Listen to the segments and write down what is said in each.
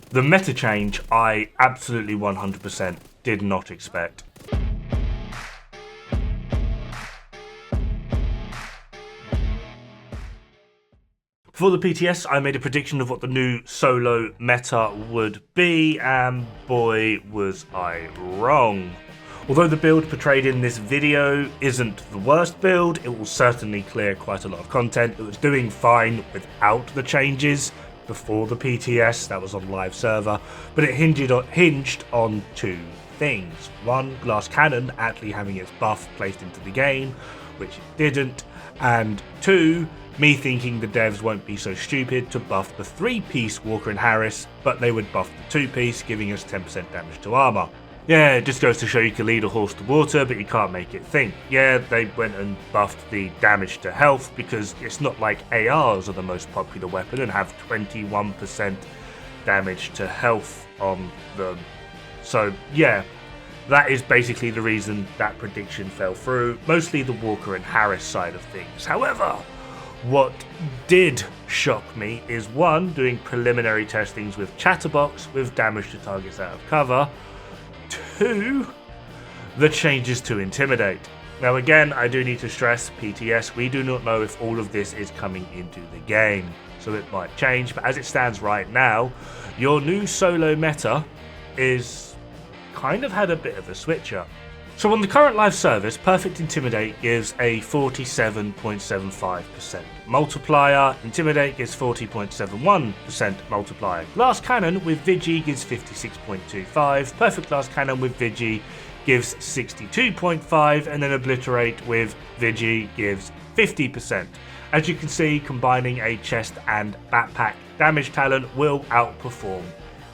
The meta change I absolutely 100% did not expect. For the PTS, I made a prediction of what the new solo meta would be, and boy was I wrong. Although the build portrayed in this video isn't the worst build, it will certainly clear quite a lot of content. It was doing fine without the changes before the PTS, that was on live server, but it hinged on two things. One, Glass Cannon actually having its buff placed into the game, which it didn't, and two, me thinking the devs won't be so stupid to buff the 3-piece Walker and Harris, but they would buff the 2-piece, giving us 10% damage to armor. Yeah, it just goes to show you can lead a horse to water, but you can't make it think. Yeah, they went and buffed the damage to health, because it's not like ARs are the most popular weapon and have 21% damage to health on them. So yeah, that is basically the reason that prediction fell through, mostly the Walker and Harris side of things. However, what did shock me is one, doing preliminary testings with Chatterbox with damage to targets out of cover. Two, the changes to Intimidate. Now again, I do need to stress, PTS, we do not know if all of this is coming into the game, so it might change, but as it stands right now, your new solo meta is kind of had a bit of a switch up. So on the current live service, Perfect Intimidate gives a 47.75% multiplier, Intimidate gives 40.71% multiplier, Glass Cannon with Vigi gives 56.25%, Perfect Glass Cannon with Vigi gives 62.5%, and then Obliterate with Vigi gives 50%. As you can see, combining a chest and backpack damage talent will outperform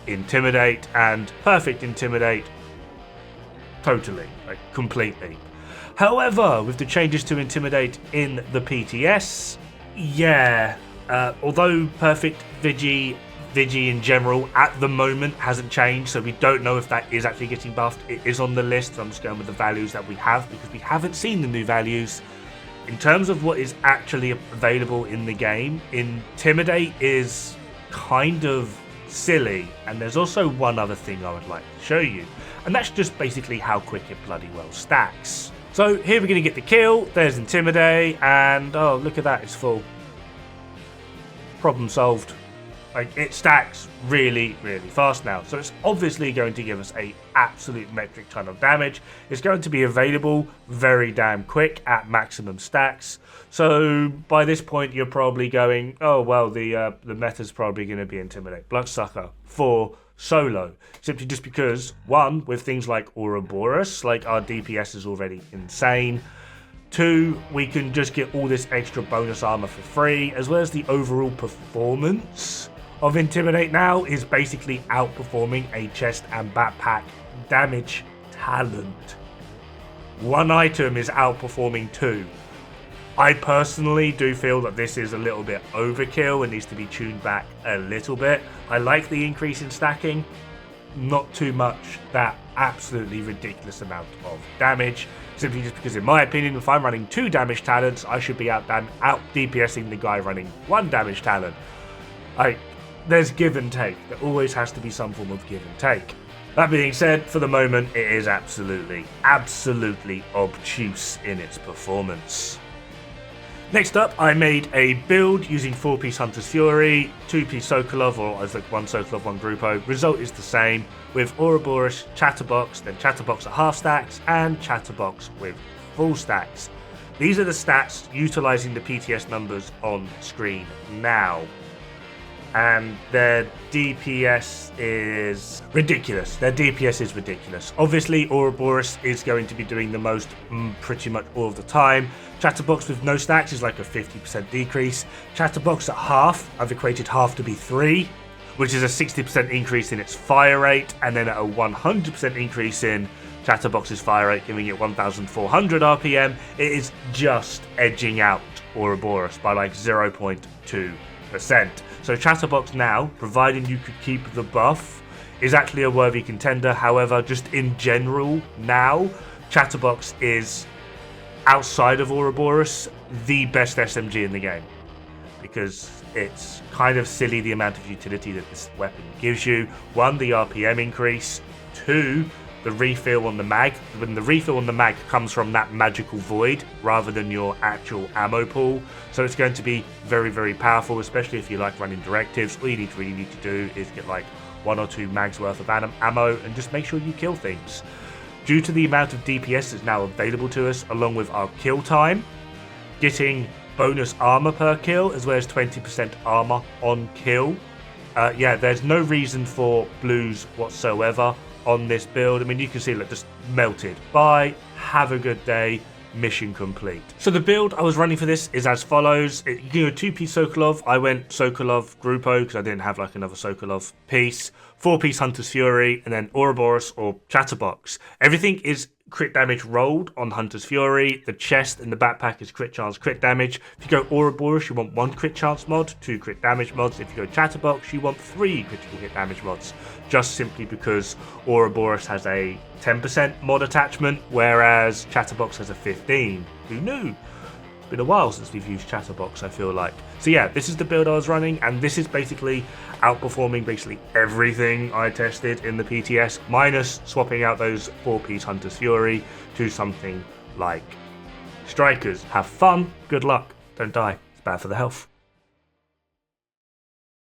Intimidate, and Perfect Intimidate totally, like completely. However, with the changes to Intimidate in the PTS, yeah, although Perfect Vigi in general at the moment hasn't changed, so we don't know if that is actually getting buffed. It is on the list, so I'm just going with the values that we have because we haven't seen the new values. In terms of what is actually available in the game, Intimidate is kind of silly, and there's also one other thing I would like to show you, and that's just basically how quick it bloody well stacks. So here we're going to get the kill, there's Intimidate, and oh look at that, it's full. Problem solved. Like, it stacks really, really fast now. So it's obviously going to give us a absolute metric ton of damage. It's going to be available very damn quick at maximum stacks. So by this point, you're probably going, oh, well, the meta's probably going to be Intimidate Bloodsucker for solo. Simply just because, one, with things like Ouroboros, like our DPS is already insane. Two, we can just get all this extra bonus armor for free, as well as the overall performance of Intimidate now is basically outperforming a chest and backpack damage talent. One item is outperforming two. I personally do feel that this is a little bit overkill and needs to be tuned back a little bit. I like the increase in stacking, not too much that absolutely ridiculous amount of damage, simply just because in my opinion, if I'm running 2 damage talents, I should be out DPSing the guy running 1 damage talent. There's give and take. There always has to be some form of give and take. That being said, for the moment, it is absolutely obtuse in its performance. Next up, I made a build using 4-piece Hunter's Fury, 2-piece Sokolov, or as like 1 Sokolov, 1 Grupo. Result is the same, with Ouroboros, Chatterbox, then Chatterbox at half stacks, and Chatterbox with full stacks. These are the stats utilizing the PTS numbers on screen now. And their DPS is ridiculous. Obviously, Ouroboros is going to be doing the most pretty much all of the time. Chatterbox with no stacks is like a 50% decrease. Chatterbox at half, I've equated half to be 3, which is a 60% increase in its fire rate, and then at a 100% increase in Chatterbox's fire rate, giving it 1,400 RPM. It is just edging out Ouroboros by like 0.2%. So Chatterbox now, providing you could keep the buff, is actually a worthy contender. However, just in general now, Chatterbox is, outside of Ouroboros, the best SMG in the game. Because it's kind of silly the amount of utility that this weapon gives you. 1, the RPM increase. 2, the refill on the mag. When the refill on the mag comes from that magical void rather than your actual ammo pool. So it's going to be very, very powerful, especially if you like running directives. All you really need to do is get like 1 or 2 mags worth of ammo and just make sure you kill things. Due to the amount of DPS that's now available to us, along with our kill time, getting bonus armor per kill as well as 20% armor on kill. There's no reason for blues whatsoever on this build. I mean, you can see, look, just melted. Bye, have a good day, mission complete. So the build I was running for this is as follows. You can go 2-piece Sokolov. I went Sokolov Grupo because I didn't have like another Sokolov piece. 4-piece Hunter's Fury, and then Ouroboros or Chatterbox. Everything is crit damage rolled on Hunter's Fury. The chest and the backpack is crit chance, crit damage. If you go Ouroboros, you want 1 crit chance mod, 2 crit damage mods. If you go Chatterbox, you want 3 critical hit damage mods. Just simply because Ouroboros has a 10% mod attachment, whereas Chatterbox has a 15. Who knew? It's been a while since we've used Chatterbox, I feel like. So yeah, this is the build I was running, and this is basically outperforming basically everything I tested in the PTS, minus swapping out those 4-piece Hunter's Fury to something like Strikers. Have fun, good luck, don't die, it's bad for the health.